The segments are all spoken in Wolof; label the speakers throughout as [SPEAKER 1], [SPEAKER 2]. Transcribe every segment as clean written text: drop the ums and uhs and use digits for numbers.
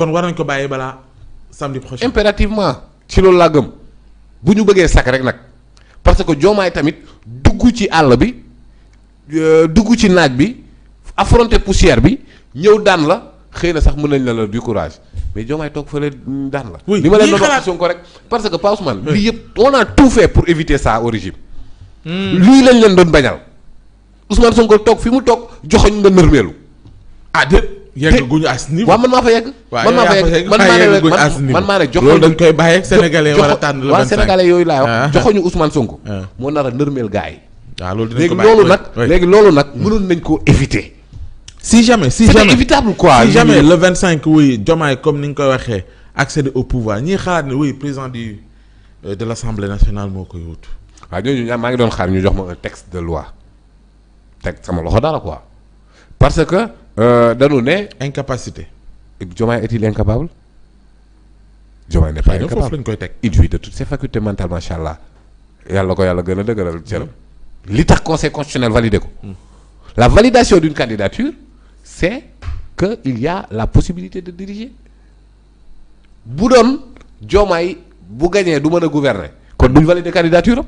[SPEAKER 1] kon war nañ ko bàyyi balaa samedi prochain.
[SPEAKER 2] impérativement ci loolu laa gëm bu ñu bëggee sakk rek nag parce que Diomaye tamit dugg ci àll bi dugg ci naaj bi affronter poussière bi ñëw daan la xëy na sax mën nañ la du courage mais Diomaye toog fële daan la.
[SPEAKER 1] oui
[SPEAKER 2] li ma leen doon wax Sonko rek parce que Pa Ousmane. lii yëpp on a tout fait pour éviter ça au régime. lii lañ leen doon bañal Ousmane Sonko toog fi mu toog joxoñ nga nërmeelu.
[SPEAKER 1] ah déet yegg guñu as niveau.
[SPEAKER 2] waaw man maa fa yegg. man maa fa yegg man maa ne joxoñ
[SPEAKER 1] loolu dañ koy bàyyi ak sénégalais war a tànn le 25
[SPEAKER 2] sénégalais yooyu laay wax joxoñu Ousmane Sonko. moo nar a nërmeel gars yi.
[SPEAKER 1] waaw loolu dinañ ko bàyyi
[SPEAKER 2] léegi loolu nag mënoon nañ koo éviter.
[SPEAKER 1] si jamais
[SPEAKER 2] c'était évitable quoi.
[SPEAKER 1] si jamais le 25 oui Diomaye comme ni nga koy waxee accéder au pouvoir ñii xalaat ne oui président de l'Assemblée nationale moo koy wut.
[SPEAKER 2] waaw ñooñu maa ngi doon xaar ñu jox ma un texte de loi teg sama loxo dara quoi parce que dañu ne.
[SPEAKER 1] incapacité.
[SPEAKER 2] Diomaye est-il incapable. Diomaye n'est pas incapable
[SPEAKER 1] foofu lañ koy teg.
[SPEAKER 2] il jouit de toutes ses facultés mentales macha allah yàlla ko yàlla gën a dëgëral cëram. li tax conseil constitutionnel validé ko. la validation d'une candidature c'est que il y a la possibilité de diriger bu doon Diomaye bu gañee du mën a gouverner kon duñ valider candidature am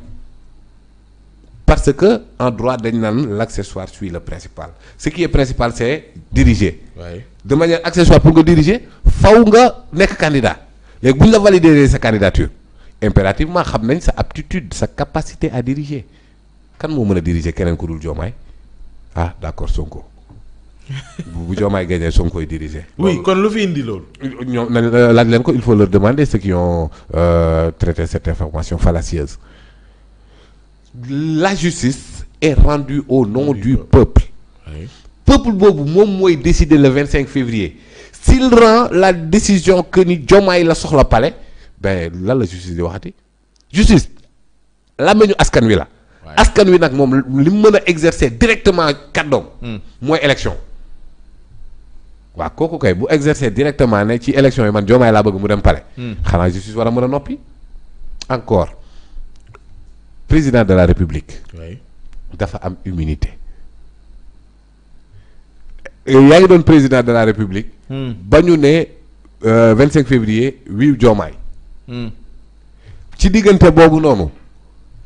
[SPEAKER 2] parce que en droit dañ naan l'accessoire suit le principal ce qui est principal c'est diriger.
[SPEAKER 1] Ouais.
[SPEAKER 2] de manière accessoire pour nga diriger faw nga nekk candidat léegi bu ñu la valider sa candidature impérativement xam nañ sa aptitude sa capacité à diriger kan moo mën a diriger keneen ku dul Diomaye ah d'accord Sonko bu Diomaye gagné Sonkoy diriger.
[SPEAKER 1] oui kon lu fi indi loolu.
[SPEAKER 2] ñoom laaj leen ko il faut leur demander ceux qui ont traité cette information fallacieuse. La justice est rendue au nom du peuple.
[SPEAKER 1] Oui.
[SPEAKER 2] Peuple boobu moom mooy décider le 25 février s'il rend la décision que ni Diomaye la soxla palais ben lan la justice di waxati justice làmmiñu askan wi la. askan wi nag moom li mu mën a exercer directement kàddoom. mooy élection. waaw kooku kay bu exercer directement ne ci élection yi man Diomaye laa bëgg mu dem palais. xanaa justice war a mën a noppi. encore président de la république.
[SPEAKER 1] oui.
[SPEAKER 2] dafa am immunité. yaa ngi doon président de la république. ba ñu ne 25 février wii Diomaye. ci diggante boobu noonu.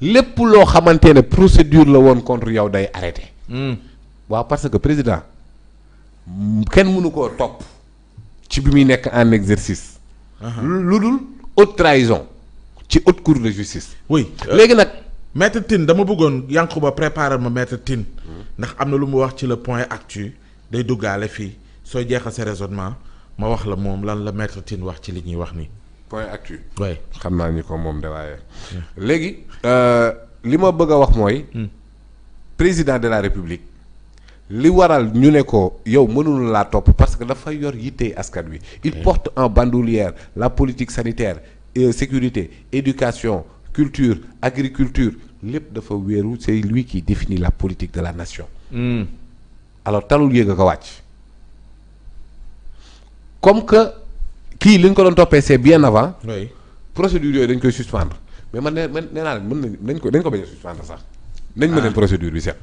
[SPEAKER 2] lépp loo xamante ne procédure la woon contre yow day arrêté. waaw parce que président kenn mënu koo topp ci bi muy nekk en exercice. lu dul haute trahison ci haute cour de justice.
[SPEAKER 1] oui
[SPEAKER 2] léegi nag.
[SPEAKER 1] maître Tine dama bëggoon Yankuba préparer ma maître Tine ndax am na lu mu wax ci le point actu day duggaale fii sooy jeexal sa raisonnement ma wax la moom lan la maître Tine wax ci li ñuy wax nii.
[SPEAKER 2] point actu.
[SPEAKER 1] oui
[SPEAKER 2] xam naa ni ko moom de waaye. léegi li ma bëgg a wax mooy. président de la république li waral ñu ne ko yow mënul laa topp parce que dafa yor yittey askan wi. il porte en bandoulière la politique sanitaire sécurité éducation culture agriculture lépp dafa wéeru c'est lui qui définit la politique de la nation. alors talul yéeg a ko wàcc comme que. kii li ñu ko doon toppee c'est bien avant.
[SPEAKER 1] oui
[SPEAKER 2] procédure yooyu dañ koy suspendre mais man nee naa leen nañ ko bañ a suspendre sax. nañ mën procédure bi set.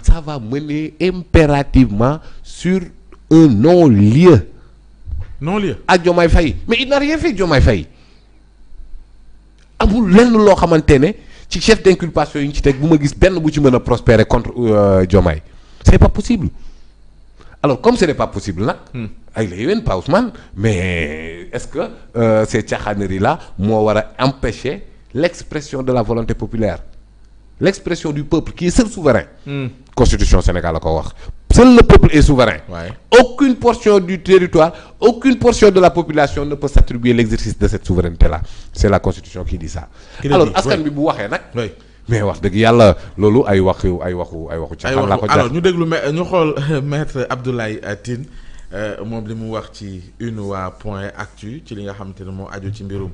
[SPEAKER 2] ça va mener impérativement sur un non-lieu.
[SPEAKER 1] non-lieu
[SPEAKER 2] à Diomaye Faye mais il n'a rien fait Diomaye Faye amul lenn loo xamante ne ci chef d'inculpation yi ñu ci teg bu ma gis benn bu ci mën a prospérer contre Diomaye c'est pas possible. alors comme ce n'est pas possible nag. ay la yéwén Pa Ousmane mais est-ce que ces caaxaaneries là moo war a empêcher l'expression de la volonté populaire l'expression du peuple qui est seul souverain. Constitution Sénégal la ko wax. Seul le peuple est souverain.
[SPEAKER 1] Ouais.
[SPEAKER 2] Aucune portion du territoire, aucune portion de la population ne peut s'attribuer l'exercice de cette souveraineté là. C'est la Constitution qui dit ça. Alors askan bi bu waxee nag. mais wax dëgg yàlla loolu ay waxu caaxaan la ko
[SPEAKER 1] alors ñu déglu ñu xool maître Abdoulaye Tine moom li mu wax ci une waa point actu ci li nga xamante ne moo aju ci mbirum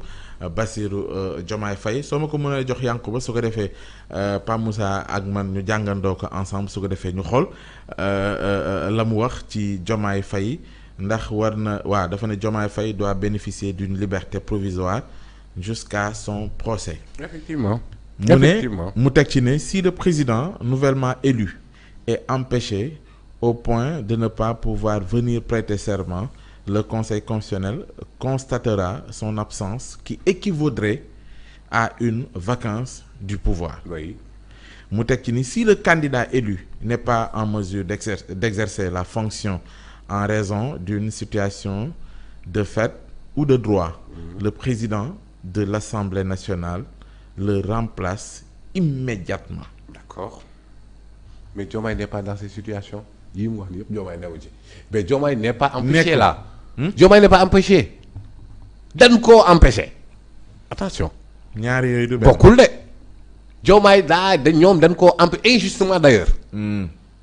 [SPEAKER 1] Bassirou Diomaye Faye soo ma ko mën a jox Yankuba su ko defee Pape Moussa ak man ñu jàngandoo ko ensemble su ko defee ñu xool la mu wax ci Diomaye Faye ndax war na waaw dafa ne Diomaye Faye doit bénéficier d'une liberté provisoire jusqu'à son procès.
[SPEAKER 2] Effectivement.
[SPEAKER 1] mu teg ci ne si le président nouvellement élu est empêché au point de ne pas pouvoir venir prêter serment le Conseil constitutionnel constatera son absence qui équivaudrait à une vacance du pouvoir.
[SPEAKER 2] Oui.
[SPEAKER 1] mu teg ci ni si le candidat élu n'est pas en mesure d'exercer la fonction en raison d'une situation de fait ou de droit, le président de l'Assemblée nationale le remplace immédiatement.
[SPEAKER 2] D'accord. Mais Diomaye n'est pas dans ces situations. Yi mu wax ni yëpp Diomaye newu ci. Mais Diomaye n'est pas empêché là. Diomaye n'est pas empêché. dañ koo empêché. Attention.
[SPEAKER 1] ñaari yooyu du benn.
[SPEAKER 2] bokkul de. Diomaye ñoom dañ koo empêché injustement d'ailleurs.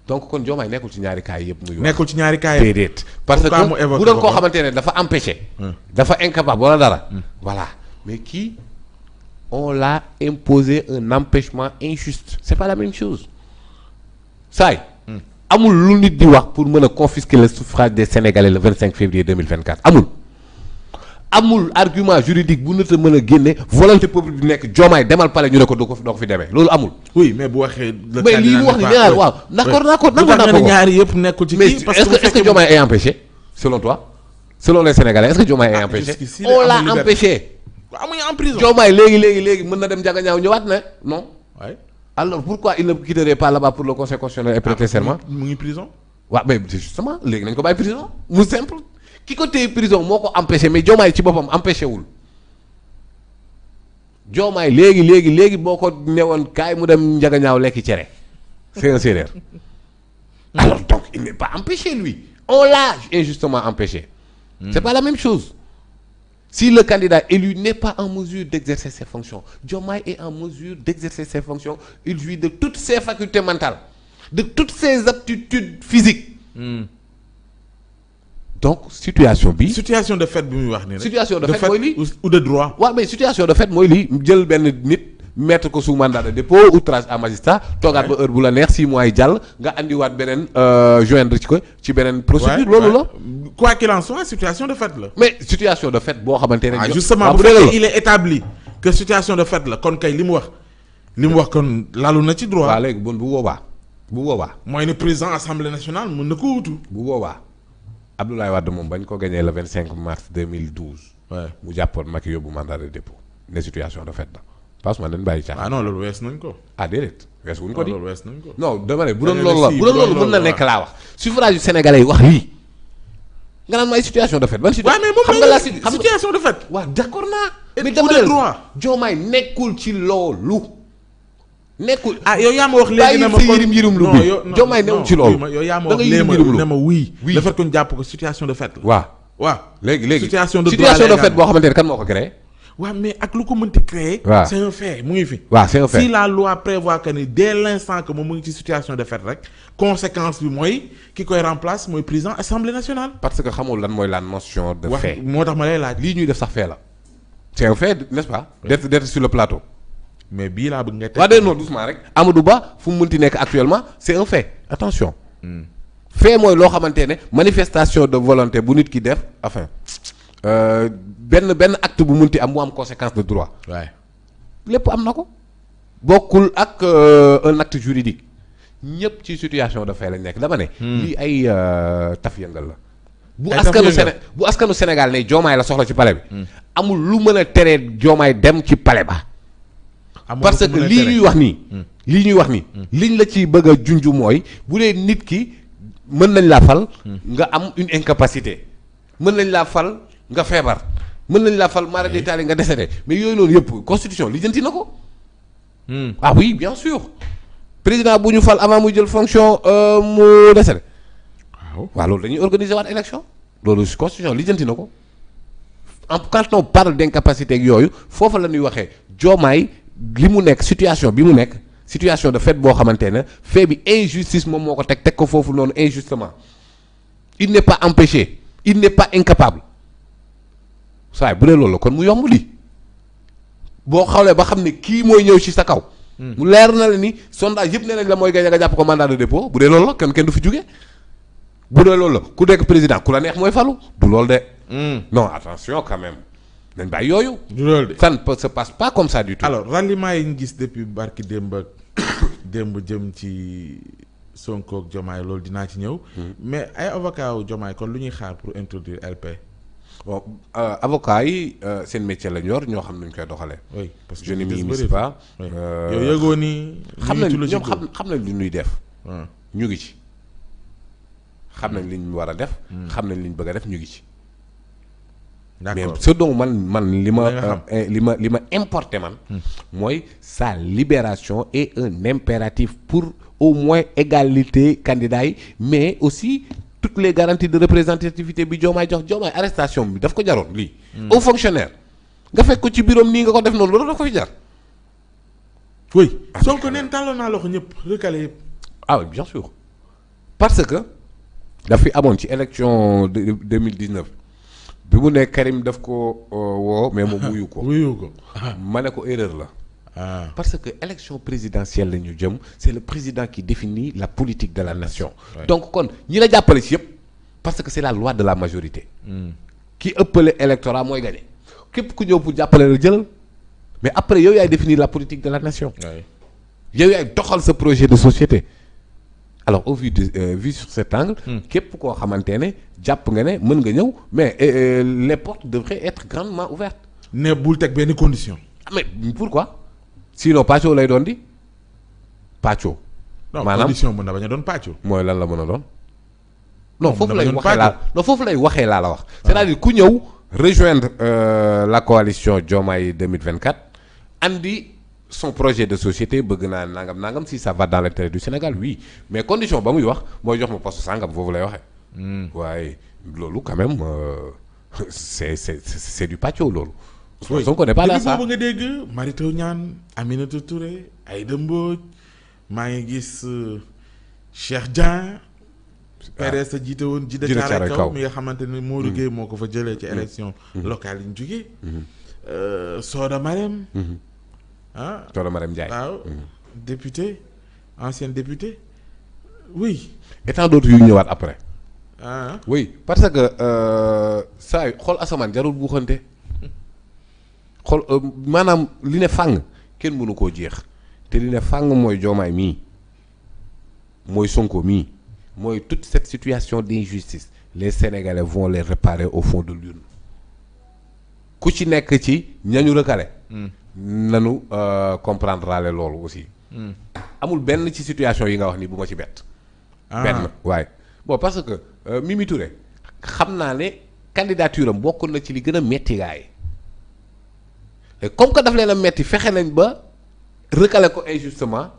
[SPEAKER 2] Donc kon Diomaye nekkul ci ñaari cas yëpp muy wax.
[SPEAKER 1] nekkul ci ñaari cas yëpp.
[SPEAKER 2] déedéet. parce que bu doon koo xamante ne dafa empêché. dafa incapable wala dara. Voilà mais kii on l'a imposé un empêchement injuste. C'est pas la même chose. saay amul lu nit di wax pour mën a confisquer le suffrage des Sénégalais le 25 février 2024 amul argument juridique bu nit a mën a génne volonté peuple bi nekk Diomaye demal palais ñu ne ko doo ko fi demee loolu amul.
[SPEAKER 1] oui mais bu waxee.
[SPEAKER 2] mais lii mu wax ni nee naa waaw d'accord nangu naa ko
[SPEAKER 1] ñaari yëpp nekkul ci kii.
[SPEAKER 2] parce que est-ce que Diomaye est empêché selon toi selon les Sénégalais est-ce que Diomaye est empêché. on l'a empêché.
[SPEAKER 1] amuñu en prison.
[SPEAKER 2] Diomaye léegi mën na dem Ndiaganiao ñëwaat ne non.
[SPEAKER 1] waay
[SPEAKER 2] alors pourquoi il ne quitterait pas là-bas pour le conseil constitutionnel et prêter serment.
[SPEAKER 1] mu ngi prison.
[SPEAKER 2] waaw mais justement léegi nañ ko bàyyi prison mu simple ki ko téye prison moo ko empêché mais Diomaye ci boppam empêché wul Diomaye léegi boo ko newoon kaay mu dem Ndiaganiao lekki cere c'est un séeréer alors donc il n'est pas empêché lui on l'a injustement empêché. C'est pas la même chose. Si le candidat élu n'est pas en mesure d'exercer ses fonctions, Diomaye est en mesure d'exercer ses fonctions, il jouit de toutes ses facultés mentales, de toutes ses aptitudes physiques. Donc situation bi.
[SPEAKER 1] situation de fait bi muy wax nii rek.
[SPEAKER 2] situation de fait mooy lii
[SPEAKER 1] ou de droit.
[SPEAKER 2] waaw mais situation de fait mooy lii jël benn nit mettre ko sous mandat de dépôt outrage à magistrat toogaat ba heure bu la neex 6 mois yi jàll nga andiwaat beneen joindre ci ko ci beneen procédure loolu la.
[SPEAKER 1] quoi qu'il en soit situation de fait la.
[SPEAKER 2] mais situation de fait boo xamante ne.
[SPEAKER 1] justement bu fekkee il est établi que situation de fait la kon kay li mu wax kon lalu na ci droit.
[SPEAKER 2] waaw léegi bu boobaa.
[SPEAKER 1] mooy ne président assemblée nationale mën na ko wutu.
[SPEAKER 2] bu boobaa Abdoulaye Wade moom bañ ko gagné le 25 mars 2012.
[SPEAKER 1] waaw
[SPEAKER 2] mu jàppoon Macky yóbbu mandat de dépôt ne situation de fait la. parce que man dañ bàyyi caaxaan.
[SPEAKER 1] non loolu wees nañ ko.
[SPEAKER 2] déedéet wees wuñ ko di.
[SPEAKER 1] loolu wees nañ ko.
[SPEAKER 2] non dama ne bu doon loolu mën na nekk laa wax. suffrage yu sénégalais yi wax lii. nga naan ma ay situation de fait. ban situation
[SPEAKER 1] xam nga la situation de fait.
[SPEAKER 2] waaw d'accord naa.
[SPEAKER 1] mais dama ne droit.
[SPEAKER 2] Diomaye nekkul ci loolu. nekkul
[SPEAKER 1] yow yaa ma wax léegi ne ma
[SPEAKER 2] bàyyi yirim lu bi Diomaye newul ci loolu.
[SPEAKER 1] yow yaa ma wax léegi ne ma oui. le fait que ñu jàpp ko situation de fait la. waaw
[SPEAKER 2] léegi
[SPEAKER 1] situation de
[SPEAKER 2] fait boo xamante ne kan moo ko créé.
[SPEAKER 1] waaw mais ak lu ko mënti créer.
[SPEAKER 2] waaw
[SPEAKER 1] c'est un fait mu ngi fi.
[SPEAKER 2] waaw c'est un fait
[SPEAKER 1] si la loi prévoit que ni dès l'instant que moom mu ngi ci situation de fait rek conséquence bi mooy ki koy remplace mooy président assemblée nationale.
[SPEAKER 2] parce que xamul lan mooy la notion de fait.
[SPEAKER 1] moo tax ma lay laaj.
[SPEAKER 2] lii ñuy def sax fait la. c'est un fait n'est-ce pas. d'être sur le plateau.
[SPEAKER 1] mais bii laa bëgg nga teg.
[SPEAKER 2] waaw de non doucement rek. Amadou Ba fu mu mënti nekk actuellement c'est un fait attention. fait mooy loo xamante ne manifestation de volonté bu nit ki def enfin. benn acte bu munti am mu am conséquence de droit.
[SPEAKER 1] waay
[SPEAKER 2] lépp am na ko. bokkul ak un acte juridique ñëpp ci situation de fait lañ nekk dama ne. lii ay taf yëngal la. bu askanu Sénégal ne Diomaye la soxla ci palais bi. amul lu mën a teree Diomaye dem ci palais ba. parce que lii ñuy wax nii. liñ la ci bëgg a junj mooy bu dee nit ki mën nañ laa fal. nga am une incapacité. mën nañ laa fal. nga feebar mën nañ laa fal mara détaillé nga décédé mais yooyu noonu yëpp constitution lijjanti na ko. ah oui bien sûr président bu ñu fal avant muy jël fonction mu décédé. waaw loolu dañuy organiser waat élection loolu constitution lijjanti na ko quand on parle d'incapacité ak yooyu foofa la ñuy waxee Diomaye li mu nekk situation bi mu nekk situation de fait boo xamante ne fait bi injustice moom moo ko teg ko foofu noonu injustement il n'est pas empêché il n'est pas incapable. saa bu dee loolu la kon mu yomb li boo xawlee ba xam ne kii mooy ñëw ci sa kaw. mu leer na la ni sondage yëpp nee nañ la mooy gañ nga jàpp ko mandat de dépôt bu dee loolu la kenn du fi jóge bu dee loolu la ku nekk président ku la neex mooy falu du loolu de. non attention quand même nañ bàyyi yooyu.
[SPEAKER 1] du loolu de
[SPEAKER 2] ça ne se passe pas comme ça du tout.
[SPEAKER 1] alors ralliement yi ñu gis depuis barki démb jëm ci Sonko ak Diomaye loolu dinaa ci ñëw. mais ay avocat wu Diomaye kon lu ñuy xaar pour introduire LP.
[SPEAKER 2] bon avocat yi seen métier la ñor ñoo xam nañ koy doxalee.
[SPEAKER 1] oui parce que
[SPEAKER 2] je ne m'immisce pas.
[SPEAKER 1] yow yëgoo ni.
[SPEAKER 2] xam nañ ñoom xam nañ lu ñuy def. ñu ngi ci. xam nañ li ñu war a def. xam nañ li ñu bëgg a def ñu ngi ci.
[SPEAKER 1] d'accord
[SPEAKER 2] mais ce dont man li ma importé man. mooy sa libération est un impératif pour au moins égalité candidats yi mais aussi toutes les garanties de représentativité bi Diomaye jox Diomaye arrestation bi daf ko jaroon lii. au fonctionnaire nga fekk ko ci bureau nii nga ko def noonu loolu daf ko fi jar.
[SPEAKER 1] oui Sonko neen tàlloon naa loxo ñëpp recalé yëpp.
[SPEAKER 2] ah oui bien sûr parce que daf fi amoon ci élection 2019 bi mu ne Karim daf ko woo mais moom wuyu ko.
[SPEAKER 1] wuyu ko
[SPEAKER 2] ma ne ko erreur la. parce que élection présidentielle la ñu jëm c'est le président qui définit la politique de la nation. donc kon ñi la jàppale ci yëpp parce que c'est la loi de la majorité. ki ëppale électorat mooy gagné képp ku ñëw pour jàppale la jëlal mais après yow yaay définir la politique de la nation. yow yaay doxal sa projet de société. alors au vu sur cet angle. képp koo xamante ne jàpp nga ne mën nga ñëw mais les portes devraient être grandement ouvertes.
[SPEAKER 1] ne bul teg benn condition.
[SPEAKER 2] mais pourquoi sinon pàccoo lay doon di pàccoo.
[SPEAKER 1] maanaam condition mën na bañ a doon pàccoo.
[SPEAKER 2] mooy lan la mën a doon. non foofu lay waxee foofu lay waxee laa la wax. c'est-à-dire ku ñëw rejoindre la coalition Diomaye 2024 andi. son projet de société bëgg naa nangam si ça va dans l'intérêt du Sénégal oui mais condition ba muy wax mooy jox ma poste sangam foofu lay waxee. waaye loolu quand même c'est du pàccoo loolu. oui on connaît pas là ça
[SPEAKER 1] boobu nga dégg Mary Teuw Niane Aminata Touré Aïda Mbodj maa ngi gis Cheikh Dieng. PDS a jiite woon Djida Thiaroye Kaw mi nga xamante ne Modou Gueye moo ko fa jëlee ci élection locale yi ñu jógee. Soda Marème.
[SPEAKER 2] Soda Marème Ndiaye.
[SPEAKER 1] waaw député ancienne députée oui.
[SPEAKER 2] et tant d'autres yu ñëwaat après. oui parce que saa yu xool asamaan jarul buuxante xool maanaam li ne fàng kenn mënu koo jeex te li ne fàng mooy Diomaye mii mooy Sonko mii mooy toute cette situation d'injustice les Sénégalais vont les réparer au fond de l'urne ku ci nekk ci ñañu recalé. nanu comprendre raale loolu aussi. amul benn ci situation yi nga wax ni bu ma ci bett. benn waaye bon parce que Mimi Touré xam naa ne candidature am bokk na ci li gën a metti gars yi et comme que daf leen a metti fexe nañ ba recalé ko injustement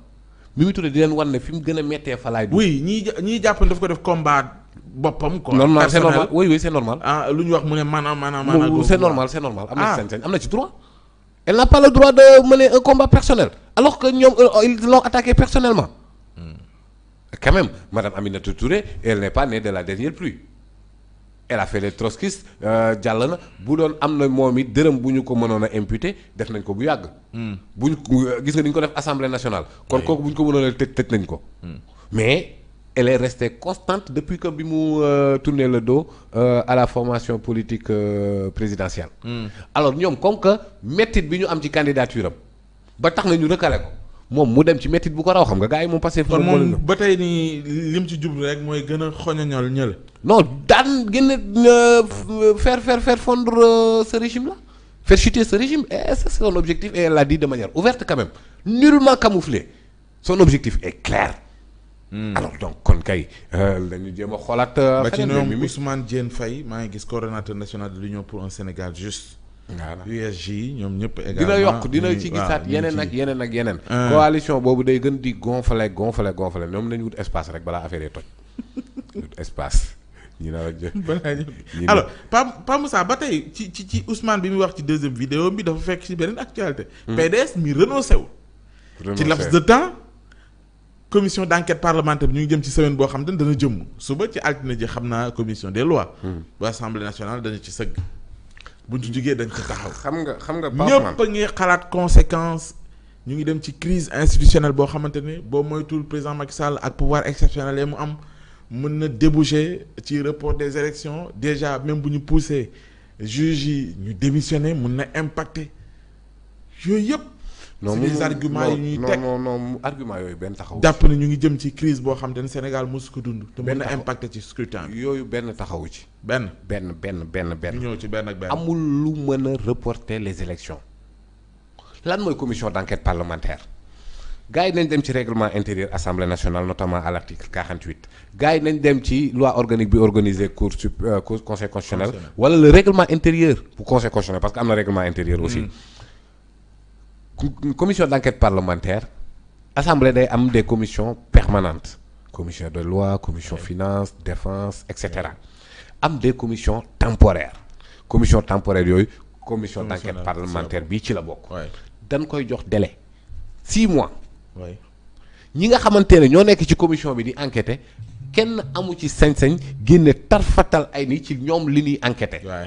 [SPEAKER 2] Mimi Touré di leen wan ne fi mu gën a mettee falaay.
[SPEAKER 1] oui ñii jàpp daf ko def combat boppam. quoi
[SPEAKER 2] normal c'est normal oui c'est normal.
[SPEAKER 1] lu ñu wax mu ne maanaam
[SPEAKER 2] c'est normal am na ci sañ-sañ am na ci droit. elle n'a pas le droit de mener un combat personnel alors que ñoom ils l'ont attaqué personnellement. Quand même madame Aminata Touré elle n'est pas née de la dernière pluie elle a fait les trotskistes jàll na bu doon am na moom it dërëm bu ñu ko mënoon a imputer def nañ ko bu yàgg. bu ñu gis nga ni ñu ko def assemblée nationale. kon kooku bu ñu ko mënoon a tëj nañ ko. mais elle est restée constante depuis que bi mu tourné le dos à la formation politique présidentielle. alors ñoom comme que méttit bi ñu am ci candidature am ba tax na ñu recalé ko moom mu dem ci méttit bu ko raw xam nga gars yi moom passé.
[SPEAKER 1] kon moom ba tey nii lim ci jublu rek mooy gën a xoñoñal ñël.
[SPEAKER 2] non daan gën a faire fondre ce régime là faire chuter ce régime et ça c'est son objectif et elle l'a dit de manière ouverte quand même nullement camouflé son objectif est clair. alors donc kon kay dañu jéem a xoolaat.
[SPEAKER 1] ba ci ñoom Ousmane Diène Faye maa ngi gis coordonnateur national de l'Union pour un Sénégal juste. voilà USJ ñoom ñëpp également
[SPEAKER 2] dina ci gisaat yeneen ak yeneen. coalition boobu day gën di gonfler ñoom nañu wut espace rek balaa affaire yi toj wut espace. ñu naan
[SPEAKER 1] alors Pa Moussa ba tey ci Ousmane bi muy wax ci deuxième vidéo bi dafa fekk ci beneen actualité. PDS mi renoncé wu. ci laps de temps. commission d'enquête parlementaire bi ñu ngi jëm ci semaine boo xam ne dana jëmm suba ci altine ji xam naa commission des lois. bu assemblée nationale dañu ci sëgg. buñ ci jugee dañ ci taxaw.
[SPEAKER 2] xam nga
[SPEAKER 1] ñëpp a ngi xalaat conséquence ñu ngi dem ci crise institutionnelle boo xamante ne boo moytul président Macky Sall ak pouvoir exceptionnel yi mu am mën na déboucher ci report des élections déjà même bu ñu poussé juge yi ñu démissionner mën na impacter yooyu yëpp
[SPEAKER 2] non
[SPEAKER 1] c'est des arguments yi ñuy teg
[SPEAKER 2] non argument yooyu benn taxaw.
[SPEAKER 1] jàpp ne ñu ngi jëm ci crise boo xam te ne Sénégal mosu ko dund. te mën na impacter ci scrutin bi.
[SPEAKER 2] yooyu benn taxawu ci.
[SPEAKER 1] benn.
[SPEAKER 2] ñu
[SPEAKER 1] ñëw ci benn ak benn.
[SPEAKER 2] amul lu mën a reporter les élections lan mooy commission d'enquête parlementaire gars yi nañ dem ci règlement intérieur assemblée nationale notamment à l'article 48 gars yi nañ dem ci loi organique bi organisé cour conseil constitutionnel wala le règlement intérieur bu conseil constitutionnel parce que am na règlement intérieur aussi. commission d'enquête parlementaire assemblée day am des commissions permanentes commission de loi commission finance défense et cetera am des commissions temporaires commission temporaire yooyu commission d'enquête parlementaire bii ci la bokk dañ koy jox délai 6 mois ñi nga xamante ne ñoo nekk ci commission bi di enquêter kenn amu ci sañ-sañ génne tarfatal ay ni ci ñoom li ñuy enquêter